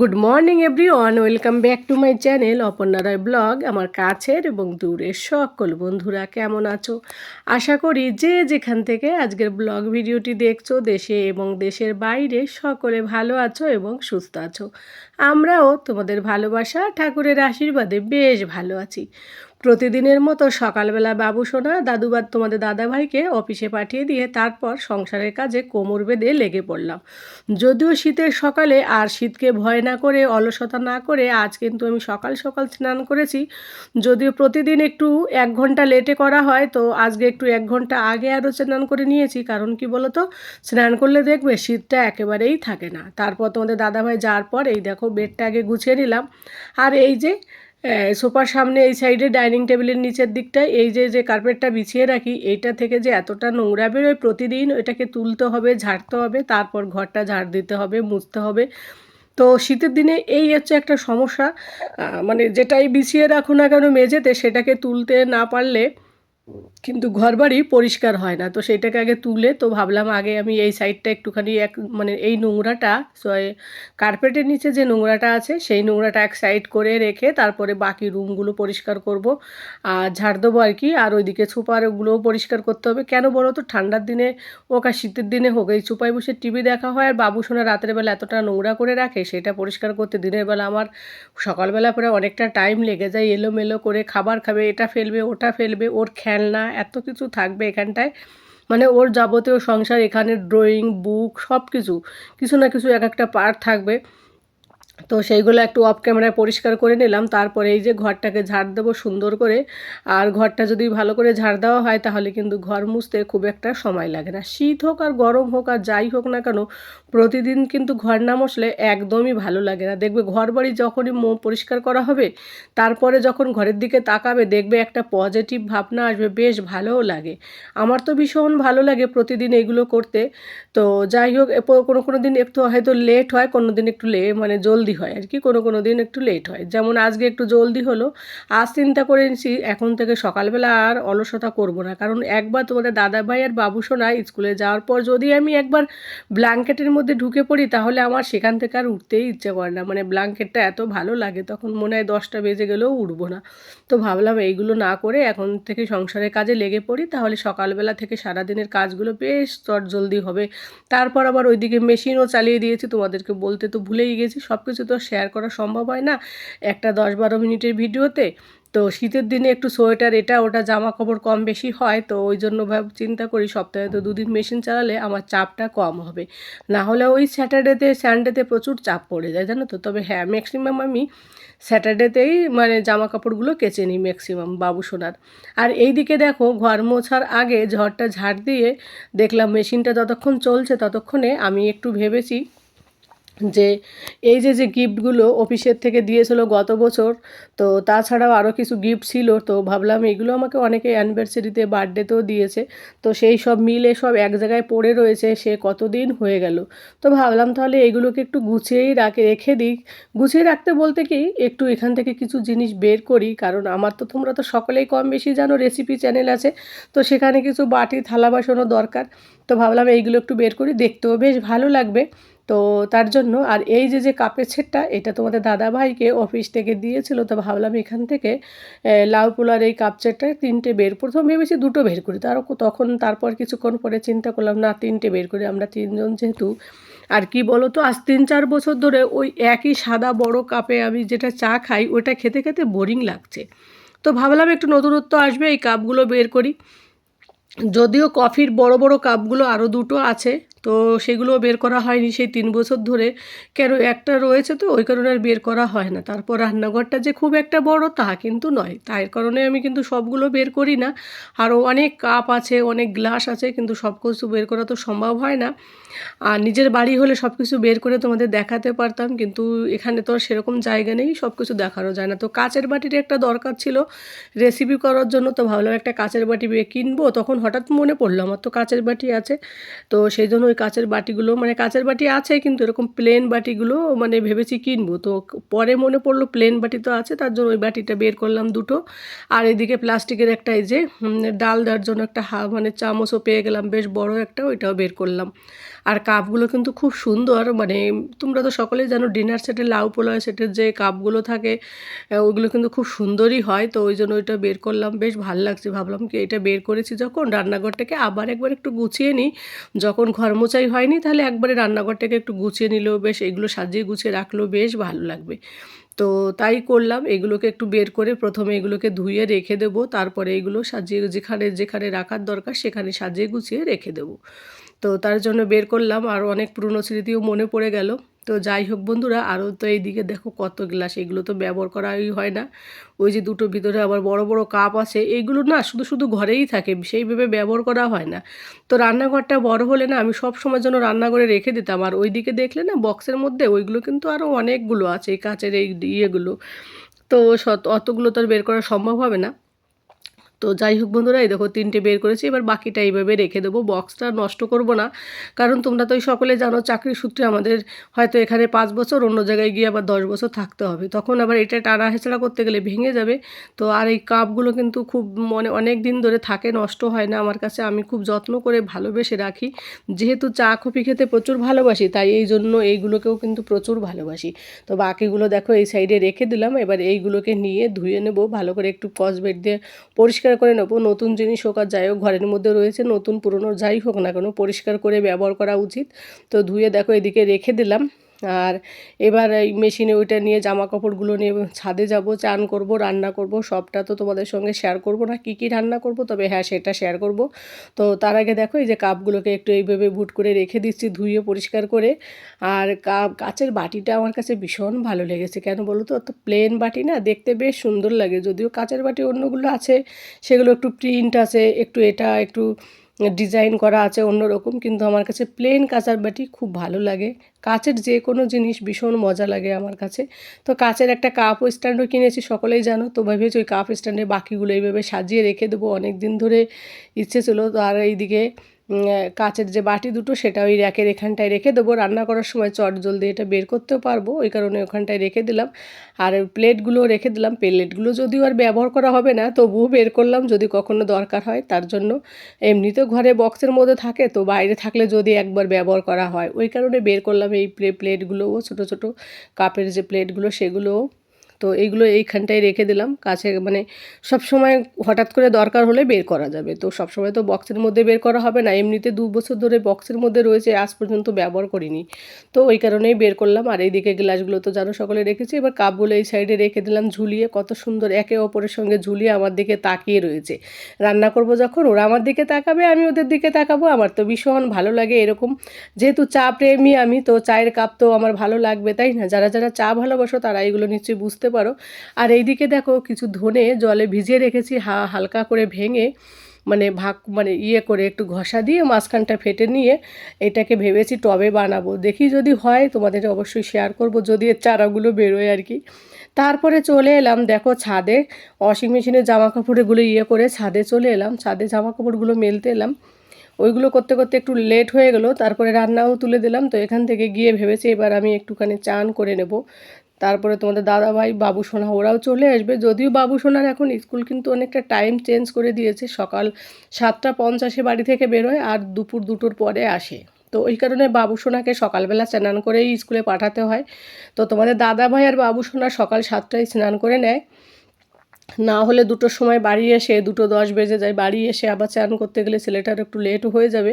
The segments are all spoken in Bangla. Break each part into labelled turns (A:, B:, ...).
A: Good morning everyone, welcome back to my channel Aparna Roy blog. আমার কাছের এবং দূরের সকল বন্ধুরা কেমন আছো? আশা করি যে যেখান থেকে আজকের ব্লগ ভিডিওটি দেখছো, দেশে এবং দেশের বাইরে সকলে ভালো আছো এবং সুস্থ আছো। আমরাও তোমাদের ভালোবাসা ঠাকুরের আশীর্বাদে বেশ ভালো আছি। প্রতিদিনের মতো সকালবেলা বাবুসোনা দাদুবাদ তোমাদের দাদাভাইকে অফিসে পাঠিয়ে দিয়ে তারপর সংসারের কাজে কোমর বেঁধে লেগে পড়লাম। যদিও শীতের সকালে আর শীতকে ভয় না করে অলসতা না করে আজ কিন্তু আমি সকাল সকাল স্নান করেছি। যদিও প্রতিদিন একটু 1 ঘন্টা লেটে করা হয়, তো আজকে একটু 1 ঘন্টা আগে আরও স্নান করে নিয়েছি। কারণ কি বলো তো, স্নান করলে দেখবে শীতটা একেবারেই থাকে না। তারপর তোমাদের দাদাভাই যাওয়ার পর এই দেখো বেডটা আগে গুছিয়ে নিলাম। আর এই যে সোফার সামনে এই সাইডে ডাইনিং টেবিলের নিচের দিকটায় এই যে যে কার্পেটটা বিছিয়ে রাখি, এইটা থেকে যে এতটা নোংরা বেরোয়, প্রতিদিন এটাকে তুলতে হবে, ঝাড়তে হবে, তারপর ঘরটা ঝাড় দিতে হবে, মুছতে হবে। তো শীতের দিনে এই হচ্ছে একটা সমস্যা, মানে যেটাই বিছিয়ে রাখো না কেন মেঝেতে, সেটাকে তুলতে না পারলে কিন্তু ঘরবাড়ি পরিষ্কার হয় না। তো সেইটাকে আগে তুলে, তো ভাবলাম আগে আমি এই সাইডটা একটুখানি মানে এই নোংরাটা কার্পেটের নিচে যে নোংরাটা আছে সেই নোংরাটা এক সাইড করে রেখে তারপরে বাকি রুমগুলো পরিষ্কার করব আর ঝাড় দেবো আর কি। আর ওইদিকে সুপারগুলোও পরিষ্কার করতে হবে। কেন বলো তো, ঠান্ডার দিনে হোক আর শীতের দিনে হোক, এই চুপায় বসে টিভি দেখা হয় আর বাবুসোনা রাতের বেলা এতটা নোংরা করে রাখে, সেটা পরিষ্কার করতে দিনের বেলা আমার সকালবেলা পরে অনেকটা টাইম লেগে যায়। এলোমেলো করে খাবার খাবে, এটা ফেলবে ওটা ফেলবে, ওর খেলনা এত কিছু থাকবে এখানটায়, মানে ওর যাবতীয় সংসার এখানে ড্রয়িং বুক সব কিছু, কিছু না কিছু এক একটা পার্ট থাকবে। তো সেইগুলো একটু অফ ক্যামেরায় পরিষ্কার করে নিলাম। তারপরে এই যে ঘরটাকে ঝাড় দেবো সুন্দর করে। আর ঘরটা যদি ভালো করে ঝাড় দেওয়া হয় তাহলে কিন্তু ঘর মুছতে খুব একটা সময় লাগে না। শীত হোক আর গরম হোক আর যাই হোক না কেন, প্রতিদিন কিন্তু ঘর না মুছলে একদমই ভালো লাগে না। দেখবে ঘর বাড়ি যখনই পরিষ্কার করা হবে, তারপরে যখন ঘরের দিকে তাকাবে দেখবে একটা পজিটিভ ভাবনা আসবে, বেশ ভালোও লাগে। আমার তো ভীষণ ভালো লাগে প্রতিদিন এগুলো করতে। তো যাই হোক, কোনো কোনো দিন একটু হয়তো লেট হয়, কোনো দিন একটু মানে জলদি হয় আর কি, কোনো কোনো দিন একটু লেট হয়। যেমন আজকে একটু জলদি হলো। আজ চিন্তা করে নিয়েছি এখন থেকে সকালবেলা আর অলসতা করব না। কারণ একবার তোমাদের দাদাভাই আর বাবুসোনা স্কুলে যাওয়ার পর যদি আমি একবার ব্ল্যাঙ্কেটের মধ্যে ঢুকে পড়ি তাহলে আমার সেখান থেকে আর উঠতেই ইচ্ছে করে না। মানে ব্ল্যাঙ্কেটটা এত ভালো লাগে, তখন মনে হয় 10টা বেজে গেলেও উঠবো না। তো ভাবলাম এইগুলো না করে এখন থেকে সংসারের কাজে লেগে পড়ি, তাহলে সকালবেলা থেকে সারাদিনের কাজগুলো বেশ চটজলদি হবে। তারপর আবার ওইদিকে মেশিনও চালিয়ে দিয়েছি, তোমাদেরকে বলতে তো ভুলেই গেছি। সব কিছু তো শেয়ার করা সম্ভব হয় না একটা 10-12 মিনিটের ভিডিওতে। তো শীতের দিনে একটু সোয়েটার এটা ওটা জামা কাপড় কম বেশি হয়, তো ওই জন্য চিন্তা করি সপ্তাহে তো 2 দিন মেশিন চালালে আমার চাপটা কম হবে। না হলে ওই স্যাটারডেতে সানডেতে প্রচুর চাপ পড়ে যায় জানো তো। তবে হ্যাঁ, ম্যাক্সিমাম আমি স্যাটারডেতেই মানে জামা কাপড়গুলো কেচে নিই ম্যাক্সিমাম বাবুসোনার। আর এই দিকে দেখো, ঘর মোছার আগে ঝড়টা ঝাড় দিয়ে দেখলাম মেশিনটা যতক্ষণ চলছে ততক্ষণে আমি একটু ভেবেছি যে এই যে যে গিফটগুলো অফিসের থেকে দিয়েছিল গত বছর, তো তাছাড়াও আরও কিছু গিফট ছিল, তো ভাবলাম এগুলো আমাকে অনেকে অ্যানিভার্সারিতে বার্থডেতেও দিয়েছে। তো সেই সব মিলে সব এক জায়গায় পড়ে রয়েছে, সে কতদিন হয়ে গেল। তো ভাবলাম তাহলে এগুলোকে একটু গুছিয়েই রেখে দিই। গুছিয়ে রাখতে বলতে কি, একটু এখান থেকে কিছু জিনিস বের করি। কারণ আমার তো তোমরা তো সকলেই কম বেশি জানো রেসিপি চ্যানেল আছে, তো সেখানে কিছু বাটি থালা বাসনও দরকার। তো ভাবলাম এইগুলো একটু বের করি, দেখতেও বেশ ভালো লাগবে। তো তার জন্য, আর এই যে যে কাপের সেটটা, এটা তোমাদের দাদাভাইকে অফিস থেকে দিয়েছিল। তো ভাবলাম এখান থেকে লাউ পোলার এই কাপ সেটটা 3টে প্রথম ভেবেছি 2টো বের করি, তারপর কিছুক্ষণ পরে চিন্তা করলাম না 3টে বের করি, আমরা 3জন যেহেতু। আর কি বলো তো, আজ 3-4 বছর ধরে ওই একই সাদা বড় কাপে আমি যেটা চা খাই ওটা খেতে খেতে বোরিং লাগছে। তো ভাবলাম একটু নতুনত্ব আসবে, এই কাপগুলো বের করি। যদিও কফির বড় বড় কাপগুলো আরও 2টো আছে, তো সেগুলোও বের করা হয়নি সেই 3 বছর ধরে। কেন, একটা রয়েছে তো ওই কারণে আর বের করা হয় না। তারপর রান্নাঘরটা যে খুব একটা বড় তা কিন্তু নয়, তাই কারণে আমি কিন্তু সবগুলো বের করি না। আরও অনেক কাপ আছে, অনেক গ্লাস আছে, কিন্তু সব কিছু বের করা তো সম্ভব হয় না। আর নিজের বাড়ি হলে সব কিছু বের করে তোমাদের দেখাতে পারতাম, কিন্তু এখানে তো আর সেরকম জায়গা নেই, সব কিছু দেখানো যায় না। তো কাচের বাটির একটা দরকার ছিল রেসিপি করার জন্য, তো ভাবলাম একটা কাচের বাটি কিনবো। তখন হঠাৎ মনে পড়লো আমার তো কাচের বাটি আছে, তো সেই জন্য ওই কাচের বাটিগুলো, মানে কাচের বাটি আছে কিন্তু এরকম প্লেন বাটিগুলো মানে ভেবেছি কিনবো। তো পরে মনে পড়লো প্লেন বাটি তো আছে, তার জন্য ওই বাটিটা বের করলাম 2টো। আর এদিকে প্লাস্টিকের একটা এই যে ডাল দেওয়ার জন্য একটা মানে চামচও পেয়ে গেলাম বেশ বড় একটা, ওইটাও বের করলাম। আর কাপগুলো কিন্তু খুব সুন্দর, মানে তোমরা তো সকলেই জানো ডিনার সেটের লাউ পোলাও সেটের যে কাপগুলো থাকে ওইগুলো কিন্তু খুব সুন্দরই হয়। তো ওই জন্য ওইটা বের করলাম, বেশ ভালো লাগছে। ভাবলাম কি এটা বের করেছি যখন, রান্নাঘরটাকে আবার একবার একটু গুছিয়ে নিই। যখন ঘর মোছাই হয়নি তাহলে একবারে রান্নাঘরটাকে একটু গুছিয়ে নিলেও বেশ, এগুলো সাজিয়ে গুছিয়ে রাখলেও বেশ ভালো লাগবে। তো তাই করলাম, এগুলোকে একটু বের করে প্রথমে এগুলোকে ধুয়ে রেখে দেবো, তারপরে এগুলো সাজিয়ে যেখানে যেখানে রাখার দরকার সেখানে সাজিয়ে গুছিয়ে রেখে দেবো। তো তার জন্য বের করলাম, আর অনেক পুরনো স্মৃতিও মনে পড়ে গেল। তো যাই হোক বন্ধুরা, আরও তো এইদিকে দেখো কত গ্লাস, এগুলো তো ব্যবহার করাই হয় না। ওই যে দুটো ভিতরে আবার বড় বড় কাপ আছে, এইগুলো না শুধু শুধু ঘরেই থাকে, সেইভাবে ব্যবহার করা হয় না। তো রান্নাঘরটা বড় হলে না আমি সব সময় জন্য রান্নাঘরে রেখে দিতাম। আর ওই দিকে দেখলে না বক্সের মধ্যে ওইগুলো কিন্তু আরও অনেকগুলো আছে, এই কাচের এই ইয়েগুলো। তো অতগুলো তো আর বের করা সম্ভব হবে না। তো যাই হোক বন্ধুরা, এই দেখো 3টে বের করেছি, এবার বাকিটা এইভাবে রেখে দেবো, বক্সটা নষ্ট করব না। কারণ তোমরা তো সকলে জানো চাকরির সূত্রে আমাদের হয়তো এখানে 5 বছর, অন্য জায়গায় গিয়ে আবার 10 বছর থাকতে হবে, তখন আবার এটা টানা হেঁচড়া করতে গেলে ভেঙে যাবে। তো আর এই কাপগুলো কিন্তু খুব অনেক দিন ধরে থাকে, নষ্ট হয় না আমার কাছে, আমি খুব যত্ন করে ভালোবেসে রাখি। যেহেতু চা কফি খেতে প্রচুর ভালোবাসি, তাই এই জন্য এইগুলোকেও কিন্তু প্রচুর ভালোবাসি। তো বাকিগুলো দেখো এই সাইডে রেখে দিলাম, এবার এইগুলোকে নিয়ে ধুয়ে নেব ভালো করে, একটু স্কচব্রাইট দিয়ে পরিষ্কার করে নেবো। নতুন জিনিস হোক আর যাই হোক, ঘরের মধ্যে রয়েছে, নতুন পুরনো যাই হোক না কেন পরিষ্কার করে ব্যবহার করা উচিত। তো ধুয়ে দেখো এদিকে রেখে দিলাম। আর এবার এই মেশিনে ওইটা নিয়ে জামা কাপড়গুলো নিয়ে ছাদে যাব, চান করব, রান্না করব। সবটা তো তোমাদের সঙ্গে শেয়ার করব না কি কি রান্না করব, তবে হ্যাঁ সেটা শেয়ার করব। তো তার আগে দেখো এই যে কাপগুলোকে একটু এইভাবে ভুট করে রেখে দিচ্ছি ধুয়ে পরিষ্কার করে। আর কাচের বাটিটা আমার কাছে ভীষণ ভালো লেগেছে, কেন বলো তো, অত প্লেন বাটি না দেখতে বেশ সুন্দর লাগে। যদিও কাচের বাটি অন্যগুলো আছে সেগুলো একটু প্রিন্ট আছে, একটু এটা একটু ডিজাইন করা আছে অন্যরকম, কিন্তু আমার কাছে প্লেন কাঁচের বাটি খুব ভালো লাগে। কাচের যে কোনো জিনিস ভীষণ মজা লাগে আমার কাছে। তো কাচের একটা কাপ স্ট্যান্ডও কিনেছি, সকলেই জানো। তো ভেবেছি ওই কাপ স্ট্যান্ডে বাকিগুলো এইভাবে সাজিয়ে রেখে দেবো, অনেক দিন ধরে ইচ্ছে ছিল। তো আর এইদিকে কাচের যে বাটি দুটো সেটা ওই র্যাকের এখানটায় রেখে দেবো, রান্না করার সময় চট জলদি এটা বের করতেও পারবো, ওই কারণে ওখানটায় রেখে দিলাম। আর প্লেটগুলো রেখে দিলাম, প্লেটগুলো যদিও আর ব্যবহার করা হবে না তবুও বের করলাম যদি কখনো দরকার হয় তার জন্য। এমনিতেও ঘরে বক্সের মধ্যে থাকে, তো বাইরে থাকলে যদি একবার ব্যবহার করা হয় ওই কারণে বের করলাম এই প্লেটগুলোও, ছোটো ছোটো কাপের যে প্লেটগুলো সেগুলোও। তো এইগুলো এইখানটায় রেখে দিলাম কাছে, মানে সব সময় হঠাৎ করে দরকার হলে বের করা যাবে। তো সব সময় তো বক্সের মধ্যে বের করা হবে না, এমনিতে 2 বছর ধরে বক্সের মধ্যে রয়েছে, আজ পর্যন্ত ব্যবহার করিনি, তো ওই কারণেই বের করলাম। আর এইদিকে গ্লাসগুলো তো জানো সকলে রেখেছি, এবার কাপগুলো এই সাইডে রেখে দিলাম ঝুলিয়ে, কত সুন্দর একে অপরের সঙ্গে ঝুলিয়ে আমার দিকে তাকিয়ে রয়েছে। রান্না করব যখন ওরা আমার দিকে তাকাবে, আমি ওদের দিকে তাকাবো, আমার তো ভীষণ ভালো লাগে এরকম। যেহেতু চা প্রেমী আমি, তো চায়ের কাপ তো আমার ভালো লাগবে, তাই না? যারা যারা চা ভালোবাসো তারা এগুলো নিশ্চয়ই বুঝতে পারো। আর এইদিকে দেখো কিছু ধনে জলে ভিজিয়ে রেখেছি, হালকা করে ভেঙে, মানে মানে ইয়ে করে একটু ঘষা দিয়ে মাঝখানটা ফেটে নিয়ে এটাকে ভেবেছি টবে বানাবো। দেখি যদি হয় তোমাদের অবশ্যই শেয়ার করব, যদি এর চারাগুলো বেরোয় আর কি। তারপরে চলে এলাম দেখো ছাদে, ওয়াশিং মেশিনে জামা কাপড়গুলো ইয়ে করে ছাদে চলে এলাম, ছাদে জামা কাপড়গুলো মেলতে এলাম। ওইগুলো করতে করতে একটু লেট হয়ে গেলো, তারপরে রান্নাও তুলে দিলাম। তো এখান থেকে গিয়ে ভেবেছি এবার আমি একটুখানি চান করে নেব। তারপরে তোমাদের দাদাভাই বাবু সোনা ওরাও চলে আসবে, যদিও বাবু সোনার এখন স্কুল কিন্তু অনেকটা টাইম চেঞ্জ করে দিয়েছে, সকাল 7টা 50 বাড়ি থেকে বেরোয় আর দুপুর 2টোর পরে আসে। তো ওই কারণে বাবু সোনাকে সকালবেলা স্নান করেই স্কুলে পাঠাতে হয়। তো তোমাদের দাদাভাই আর বাবু সোনা সকাল 7টায় স্নান করে নেয়, না হলে 2টোর সময় বাড়ি এসে 2:10 বেজে যায়, বাড়ি এসে আবার চান করতে গেলে ছেলেটার একটু লেট হয়ে যাবে।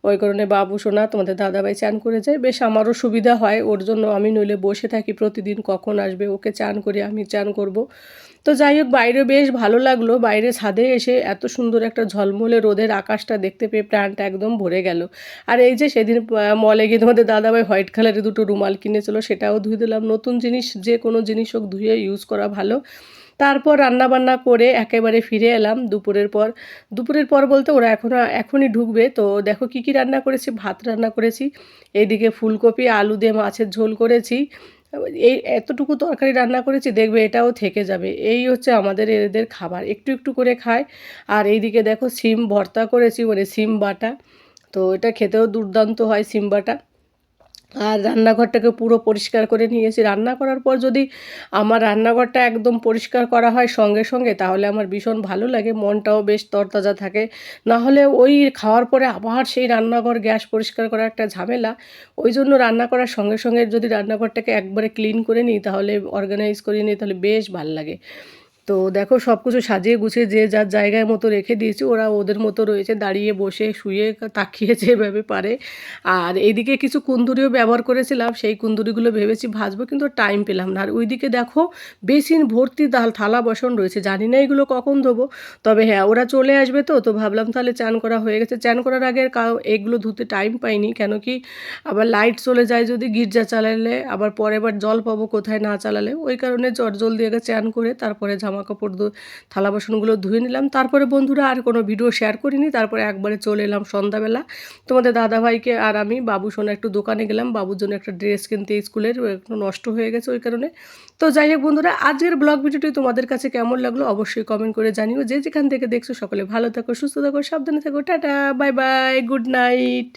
A: ওই কারণে বাবু সোনা তোমাদের দাদাভাই চান করে যায়, বেশ আমারও সুবিধা হয় ওর জন্য, আমি নইলে বসে থাকি প্রতিদিন কখন আসবে, ওকে চান করে আমি চান করব। তো যাই হোক বাইরে বেশ ভালো লাগলো, বাইরে ছাদে এসে এত সুন্দর একটা ঝলমলে রোদের আকাশটা দেখতে পেয়ে প্রাণটা একদম ভরে গেল। আর এই যে সেদিন মলে গিয়ে তোমাদের দাদাভাই হোয়াইট কালারের 2টো রুমাল কিনেছিল, সেটাও ধুয়ে দিলাম। নতুন জিনিস যে কোনো জিনিস হোক ধুয়ে ইউজ করা ভালো। তারপর রান্নাবান্না করে একেবারে ফিরে এলাম দুপুরের পর বলতে ওরা এখনই ঢুকবে। তো দেখো কী কী রান্না করেছি, ভাত রান্না করেছি, এইদিকে ফুলকপি আলু দিয়ে মাছের ঝোল করেছি, এই এতটুকু তরকারি রান্না করেছি, দেখবে এটাও থেকে যাবে। এই হচ্ছে আমাদের এদের খাবার, একটু একটু করে খায়। আর এইদিকে দেখো সিম ভর্তা করেছি, মানে সিম বাটা, তো এটা খেতেও দুর্দান্ত হয় সিম বাটা। আর রান্নাঘরটাকে পুরো পরিষ্কার করে নিয়েছি। রান্না করার পর যদি আমার রান্নাঘরটা একদম পরিষ্কার করা হয় সঙ্গে সঙ্গে, তাহলে আমার ভীষণ ভালো লাগে, মনটাও বেশ তরতাজা থাকে। নাহলে ওই খাওয়ার পরে আবার সেই রান্নাঘর গ্যাস পরিষ্কার করা একটা ঝামেলা। ওই জন্য রান্না করার সঙ্গে সঙ্গে যদি রান্নাঘরটাকে একবারে ক্লিন করে নিই, তাহলে অর্গানাইজ করে নিই, তাহলে বেশ ভাল লাগে। তো দেখো সব কিছু সাজিয়ে গুছিয়ে যে যার জায়গায় মতো রেখে দিয়েছি, ওরা ওদের মতো রয়েছে, দাঁড়িয়ে বসে শুয়ে তাকিয়ে যেভাবে পারে। আর এইদিকে কিছু কুন্দুরিও ব্যবহার করেছিলাম, সেই কুন্দুরিগুলো ভেবেছি ভাজবো, কিন্তু টাইম পেলাম না। আর ওইদিকে দেখো বেসিন ভর্তি থালা বাসন রয়েছে, জানি না এগুলো কখন ধোবো। তবে হ্যাঁ, ওরা চলে আসবে, তো ভাবলাম তাহলে চান করা হয়ে গেছে, চান করার আগে এগুলো ধুতে টাইম পাইনি, কেন কি আবার লাইট চলে যায় যদি গির্জা চালালে, আবার পরে আবার জল পাবো কোথায় না চালালে, ওই কারণে জলদি আগে চান করে তারপরে জামাকাপড় থালা বাসনগুলো ধুয়ে নিলাম। তারপরে বন্ধুরা আর কোনো ভিডিও শেয়ার করিনি, তারপরে একবারে চলে এলাম সন্ধ্যাবেলা। তোমাদের দাদাভাইকে আর আমি, বাবু সোনা একটু দোকানে গেলাম, বাবুর জন্য একটা ড্রেস কিনতে, স্কুলের একটু নষ্ট হয়ে গেছে ওই কারণে। তো যাই হোক বন্ধুরা, আজকের ব্লগ ভিডিওটি তোমাদের কাছে কেমন লাগলো অবশ্যই কমেন্ট করে জানিও। যে যেখান থেকে দেখছো সকলে ভালো থাকো, সুস্থ থাকো, সাবধানে থাকো, tata, bye bye, good night.